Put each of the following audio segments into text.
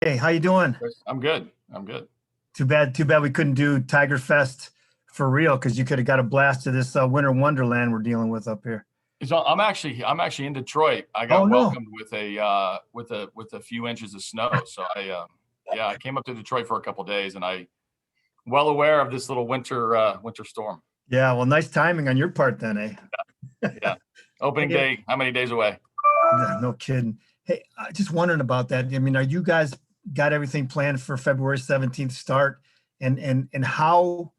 Hey, how you doing? Chris, I'm good. I'm good. Too bad we couldn't do Tiger Fest for real because you could have got a blast of this winter wonderland we're dealing with up here. So I'm actually in Detroit. I Oh got no. welcomed with a few inches of snow. So I came up to Detroit for a couple days, and I well aware of this little winter storm. Yeah, well, nice timing on your part then, eh? Yeah. Opening Hey, day, how many days away? no kidding. Hey, just wondering about that. I mean, are you guys got everything planned for February 17th start? And how,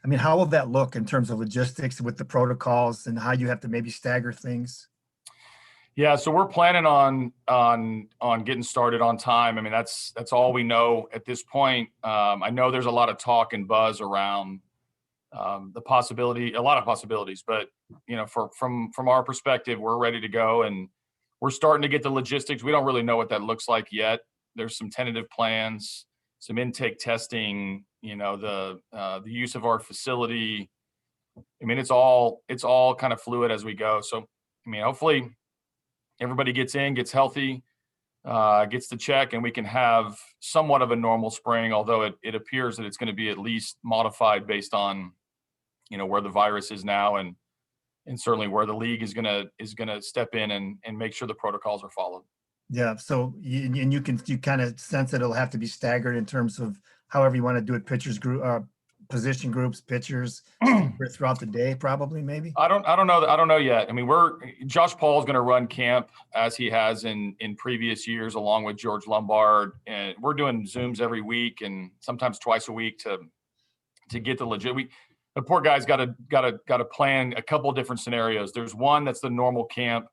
I mean, how will that look in terms of logistics with the protocols and how you have to maybe stagger things? Yeah, so we're planning on getting started on time. I mean, that's all we know at this point. I know there's a lot of talk and buzz around a lot of possibilities. But from our perspective, we're ready to go, and we're starting to get the logistics. We don't really know what that looks like yet. There's some tentative plans, some intake testing. The use of our facility. I mean, it's all kind of fluid as we go. So, I mean, hopefully everybody gets in, gets healthy, gets the check, and we can have somewhat of a normal spring. Although it appears that it's going to be at least modified based on where the virus is now, and certainly where the league is gonna step in and make sure the protocols are followed. Yeah, so and you kind of sense that it'll have to be staggered in terms of however you want to do it, pitchers group, position groups, pitchers throughout the day, probably maybe. I don't know yet. I mean, Josh Paul is going to run camp as he has in previous years, along with George Lombard, and we're doing Zooms every week and sometimes twice a week to get the legit. The poor guy's got to plan a couple of different scenarios. There's one that's the normal camp.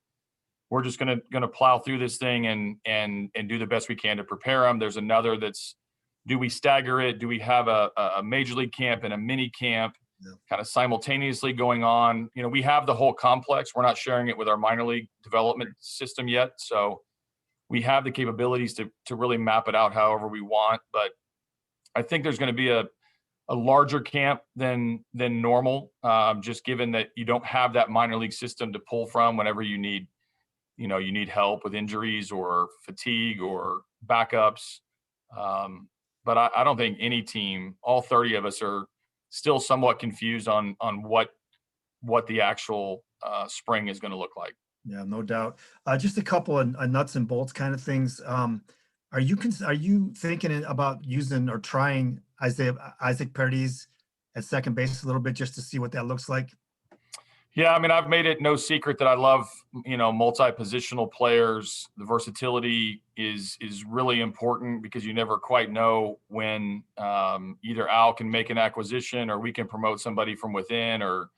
We're just gonna plow through this thing and do the best we can to prepare them. There's another that's, do we stagger it? Do we have a major league camp and a mini camp kind of simultaneously going on? We have the whole complex. We're not sharing it with our minor league development system yet, so we have the capabilities to really map it out however we want. But I think there's going to be a larger camp than normal, just given that you don't have that minor league system to pull from whenever you need help with injuries or fatigue or backups. But I don't think any team, all 30 of us, are still somewhat confused on what the actual spring is going to look like. Yeah, no doubt. Just a couple of nuts and bolts kind of things. Are you thinking about using or trying Isaac Paredes at second base a little bit just to see what that looks like? Yeah, I mean, I've made it no secret that I love, multi-positional players. The versatility is really important because you never quite know when either Al can make an acquisition or we can promote somebody from within, or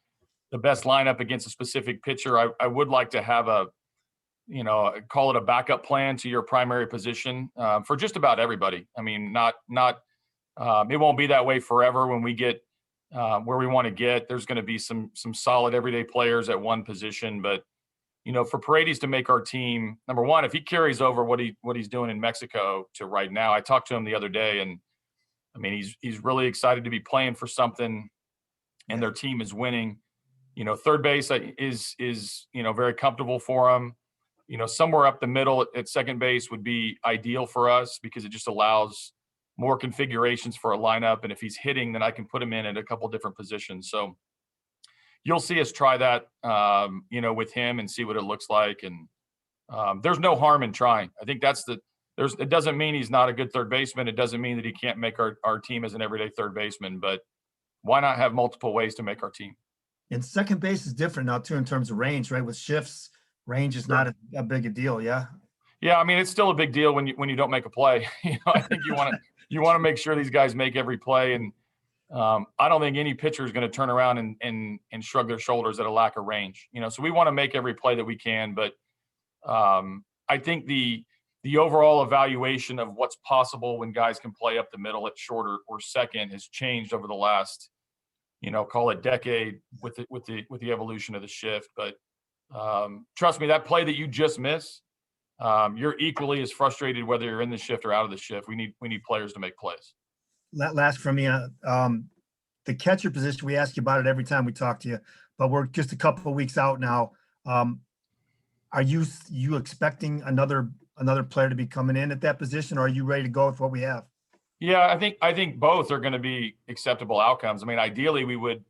the best lineup against a specific pitcher. I would like to have call it a backup plan to your primary position for just about everybody. I mean, not it won't be that way forever. When we get where we want to get, there's going to be some solid everyday players at one position. But for Paredes to make our team, number one, if he carries over what he's doing in Mexico to right now, I talked to him the other day, and I mean he's really excited to be playing for something, and their team is winning. Third base is very comfortable for him. Somewhere up the middle at second base would be ideal for us because it just allows more configurations for a lineup. And if he's hitting, then I can put him in at a couple different positions. So you'll see us try that, with him and see what it looks like. And there's no harm in trying. I think it doesn't mean he's not a good third baseman. It doesn't mean that he can't make our team as an everyday third baseman, but why not have multiple ways to make our team? And second base is different now too in terms of range, right? With shifts, range is not a big a deal. Yeah. Yeah, I mean, it's still a big deal when you don't make a play. I think you want to make sure these guys make every play, and I don't think any pitcher is going to turn around and shrug their shoulders at a lack of range. So we want to make every play that we can, but I think the overall evaluation of what's possible when guys can play up the middle at short or second has changed over the last, call it decade with the evolution of the shift. But trust me, that play that you just missed, you're equally as frustrated whether you're in the shift or out of the shift. We need players to make plays. Last for me, the catcher position. We ask you about it every time we talk to you, but we're just a couple of weeks out now. Are you expecting another another player to be coming in at that position, or are you ready to go with what we have? Yeah, I think both are going to be acceptable outcomes. I mean, ideally, we would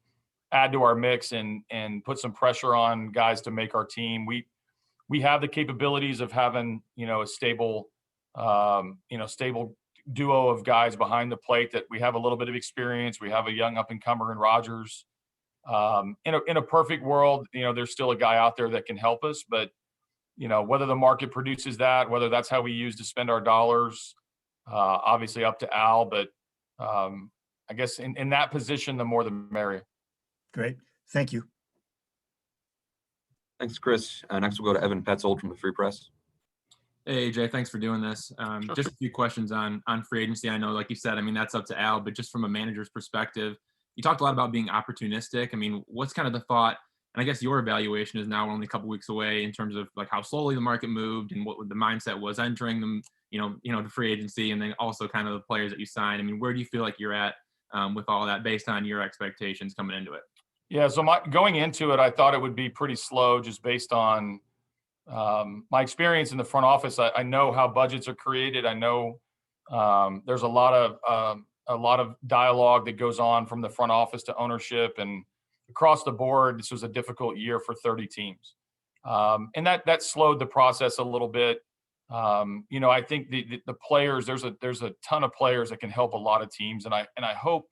add to our mix and put some pressure on guys to make our team. We have the capabilities of having a stable stable duo of guys behind the plate that we have a little bit of experience. We have a young up and comer in Rogers. In a perfect world, there's still a guy out there that can help us, but whether the market produces that, whether that's how we use to spend our dollars, obviously up to Al. But I guess in that position, the more the merrier. Great. Thank you. Thanks, Chris. Next, we'll go to Evan Petzold from the Free Press. Hey, AJ, thanks for doing this. Just a few questions on free agency. I know, like you said, I mean, that's up to Al, but just from a manager's perspective, you talked a lot about being opportunistic. I mean, what's kind of the thought? And I guess your evaluation is now only a couple weeks away in terms of like how slowly the market moved and what the mindset was entering them, the free agency, and then also kind of the players that you signed. I mean, where do you feel like you're at with all that based on your expectations coming into it? Yeah, so going into it, I thought it would be pretty slow just based on my experience in the front office. I know how budgets are created. I know there's a lot of dialogue that goes on from the front office to ownership, and across the board, this was a difficult year for 30 teams, and that slowed the process a little bit. I think the players, there's a ton of players that can help a lot of teams, and I hope,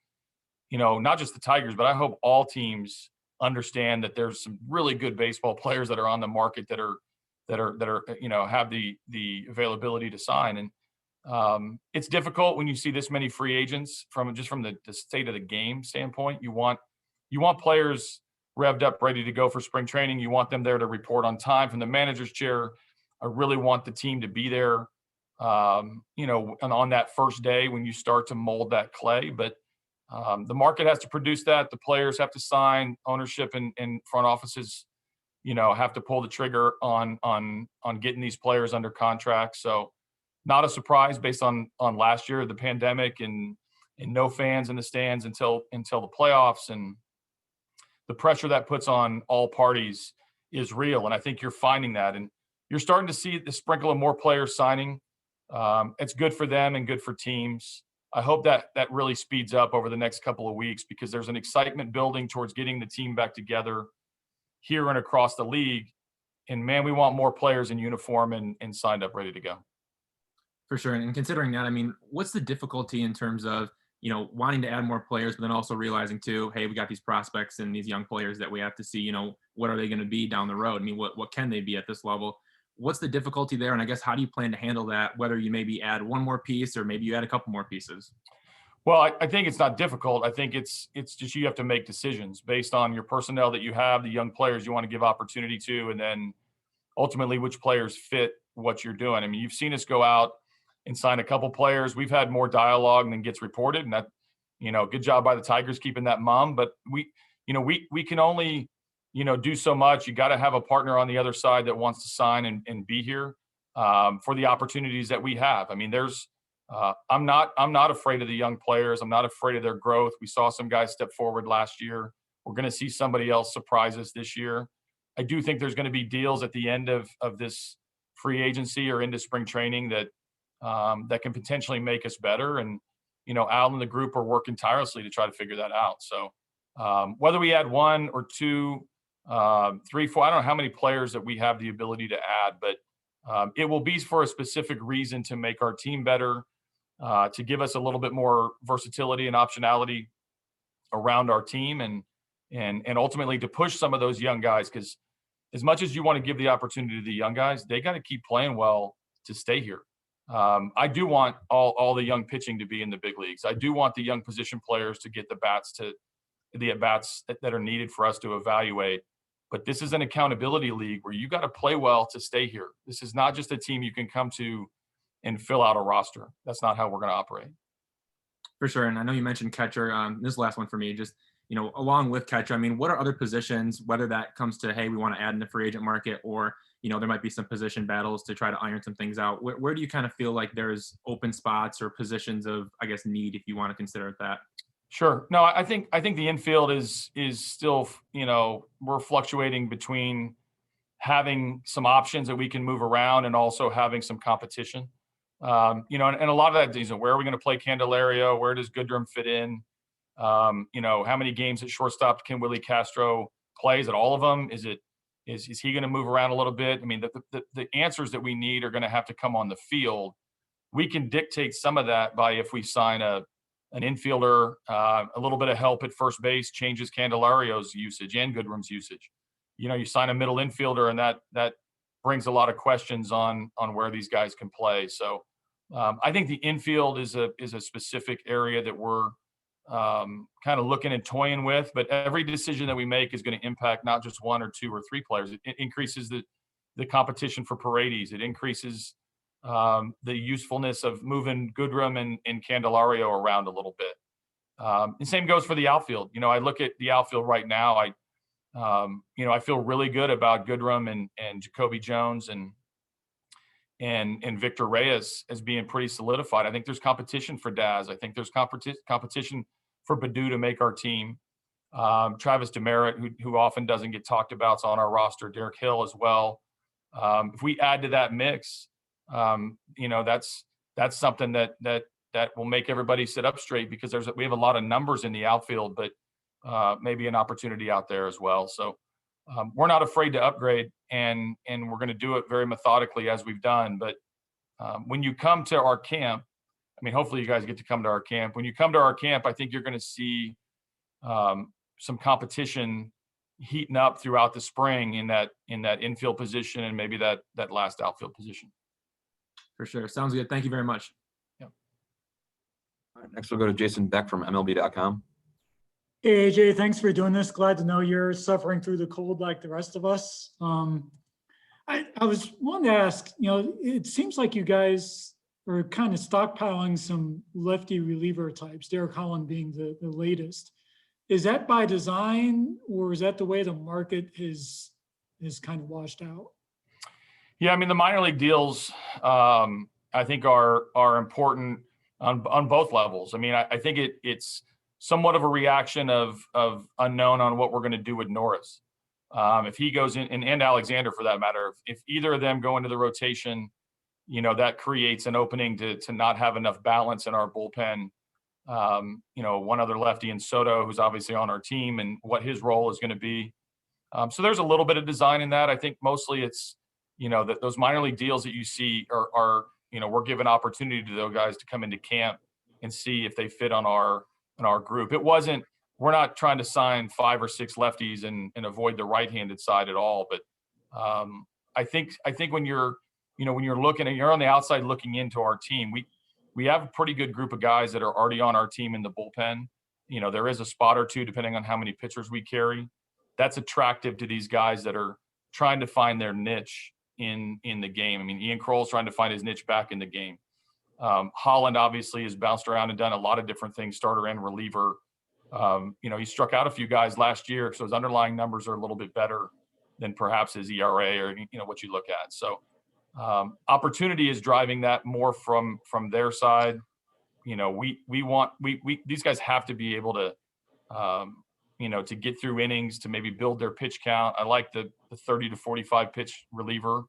not just the Tigers, but I hope all teams understand that there's some really good baseball players that are on the market that are have the availability to sign. And it's difficult when you see this many free agents from the state of the game standpoint. You want players revved up, ready to go for spring training. You want them there to report on time from the manager's chair. I really want the team to be there, and on that first day when you start to mold that clay. But the market has to produce that. The players have to sign. Ownership and front offices, have to pull the trigger on getting these players under contract. So not a surprise based on last year, the pandemic and no fans in the stands until the playoffs, and the pressure that puts on all parties is real. And I think you're finding that, and you're starting to see the sprinkle of more players signing. It's good for them and good for teams. I hope that really speeds up over the next couple of weeks, because there's an excitement building towards getting the team back together here and across the league. And man, we want more players in uniform and signed up, ready to go. For sure. And considering that, I mean, what's the difficulty in terms of, wanting to add more players, but then also realizing too, hey, we got these prospects and these young players that we have to see, what are they going to be down the road? I mean, what can they be at this level? What's the difficulty there? And I guess, how do you plan to handle that? Whether you maybe add one more piece or maybe you add a couple more pieces? Well, I think it's not difficult. I think it's just, you have to make decisions based on your personnel that you have, the young players you want to give opportunity to, and then ultimately which players fit what you're doing. I mean, you've seen us go out and sign a couple players. We've had more dialogue than gets reported, and that, good job by the Tigers keeping that mum. But we can only, do so much. You got to have a partner on the other side that wants to sign and be here for the opportunities that we have. I mean, I'm not afraid of the young players. I'm not afraid of their growth. We saw some guys step forward last year. We're going to see somebody else surprise us this year. I do think there's going to be deals at the end of this free agency or into spring training that can potentially make us better. And, Al and the group are working tirelessly to try to figure that out. So whether we add one or two, 3, 4, I don't know how many players that we have the ability to add, but it will be for a specific reason, to make our team better, to give us a little bit more versatility and optionality around our team, and ultimately to push some of those young guys. Because as much as you want to give the opportunity to the young guys, they got to keep playing well to stay here. I do want all the young pitching to be in the big leagues. I do want the young position players to get the at-bats that are needed for us to evaluate. But this is an accountability league where you got to play well to stay here. This is not just a team you can come to and fill out a roster. That's not how we're going to operate. For sure. And I know you mentioned catcher. This last one for me, just, along with catcher, I mean, what are other positions, whether that comes to, hey, we want to add in the free agent market, or, there might be some position battles to try to iron some things out. Where do you kind of feel like there's open spots or positions of, I guess, need, if you want to consider it that? Sure. No, I think the infield is still, we're fluctuating between having some options that we can move around and also having some competition. You know, and a lot of that is, where are we going to play Candelario? Where does Goodrum fit in? You know, how many games at shortstop can Willie Castro play? Is it all of them? Is he going to move around a little bit? I mean, the answers that we need are going to have to come on the field. We can dictate some of that by if we sign an infielder, a little bit of help at first base changes Candelario's usage and Goodrum's usage. You know, you sign a middle infielder, and that brings a lot of questions on where these guys can play. So I think the infield is a specific area that we're kind of looking and toying with. But every decision that we make is going to impact not just one or two or three players. It increases the competition for Paredes. It increases the usefulness of moving Goodrum and Candelario around a little bit. And same goes for the outfield. You know, I look at the outfield right now. You know, I feel really good about Goodrum and Jacoby Jones and Victor Reyes as being pretty solidified. I think there's competition for Daz. I think there's competition for Badu to make our team. Travis Demerit, who often doesn't get talked about, is on our roster. Derek Hill as well. If we add to that mix, you know, that's something that will make everybody sit up straight, because we have a lot of numbers in the outfield, but maybe an opportunity out there as well. So we're not afraid to upgrade, and we're going to do it very methodically as we've done. But when you come to our camp, I mean, hopefully you guys get to come to our camp. When you come to our camp, I think you're going to see some competition heating up throughout the spring in that infield position and maybe that last outfield position. For sure. Sounds good. Thank you very much. Yeah. All right, next we'll go to Jason Beck from MLB.com. Hey, AJ, thanks for doing this. Glad to know you're suffering through the cold like the rest of us. I was wanting to ask, you know, it seems like you guys are kind of stockpiling some lefty reliever types, Derek Holland being the latest. Is that by design, or is that the way the market is kind of washed out? Yeah, I mean, the minor league deals, I think are important on both levels. I mean, I think it's somewhat of a reaction of unknown on what we're going to do with Norris. If he goes in, and Alexander for that matter, if either of them go into the rotation, you know, that creates an opening to not have enough balance in our bullpen. You know, one other lefty in Soto, who's obviously on our team, and what his role is going to be. So there's a little bit of design in that. I think mostly it's, you know, that those minor league deals that you see are you know, we're giving opportunity to those guys to come into camp and see if they fit on our group. We're not trying to sign 5 or 6 lefties and avoid the right-handed side at all. But I think when you're looking and you're on the outside looking into our team, we have a pretty good group of guys that are already on our team in the bullpen. You know, there is a spot or two depending on how many pitchers we carry. That's attractive to these guys that are trying to find their niche in the game. I mean, Ian Kroll's trying to find his niche back in the game. Holland obviously has bounced around and done a lot of different things, starter and reliever. You know, he struck out a few guys last year, so his underlying numbers are a little bit better than perhaps his ERA or, you know, what you look at. So opportunity is driving that more from their side. You know, these guys have to be able to, you know, to get through innings, to maybe build their pitch count. I like the 30 to 45 pitch reliever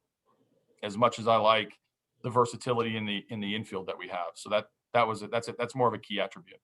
as much as I like the versatility in the infield that we have. So that's more of a key attribute.